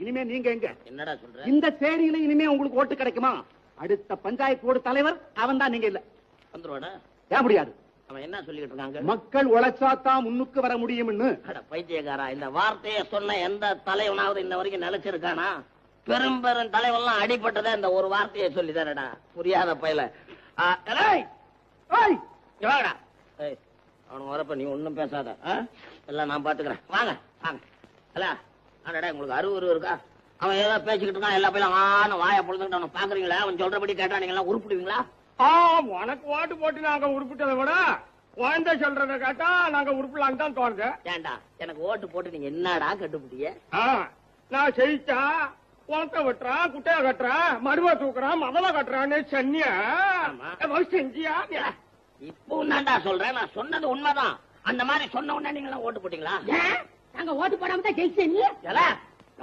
இனிமே நீங்க எங்க? என்னடா சொல்ற? இந்த சேரியில இனிமே உங்களுக்கு ஓட்டு கிடைக்குமா? அடுத்த பஞ்சாயத்து போர்டு தலைவர் அவன் தான், நீங்க இல்ல. வந்துருவாடா? ஏன் முடியாது? அவன் என்ன சொல்லிட்டு இருக்காங்க? மக்கள் உழைச்சாத்தான் முன்னுக்கு வர முடியும்னு. பைத்தியக்காரா, இந்த வார்த்தையை சொன்ன எந்த தலைவனாவது இன்ன வரைக்கும் நிலைச்சிருக்கானா? பெரும் பெரும் தலைவெல்லாம் அடிபட்டதே இந்த ஒரு வார்த்தையை சொல்லி தானடா. புரியாத பயல. அவனுக்கு வரப்ப நீ ஒன்னும் பேசாத, எல்லாம் நான் பாத்துக்கிறேன். வாங்க வாங்க. அல்லடா, உங்களுக்கு அறிவு இருக்கா? அவன் ஏதோ பேசிக்கிட்டு இருக்கான், எல்லா பையனும் ஆன வாயை பொழுதுகிட்டு அவனை பாக்குறீங்களா? அவன் சொல்றபடி கேட்டா நீங்க எல்லாம் உருப்பிடுவீங்களா? உனக்கு ஓட்டு போட்டு நாங்க உருப்பிட்டதை விட குழந்தை சொல்றத கேட்டா நாங்க உருப்பலான்னு தான் தோணுது. ஏண்டா, எனக்கு ஓட்டு போட்டு நீங்க என்னடா கட்டுப்பிடிய? நான் ஜெயிச்சா குளத்தை வெட்டுறான், குட்டையா கட்டுறான், மருவ தூக்குறான், மதல கட்டுறான்னு சொன்னியா? செஞ்சியா? இப்போ உன்னாண்டா சொல்றேன், நான் சொன்னது உண்மைதான். அந்த மாதிரி சொன்ன உடனே நீங்க எல்லாம் ஓட்டு போட்டீங்களா? நாங்க ஓட்டு போடாம தான் ஜெயிச்சேன்.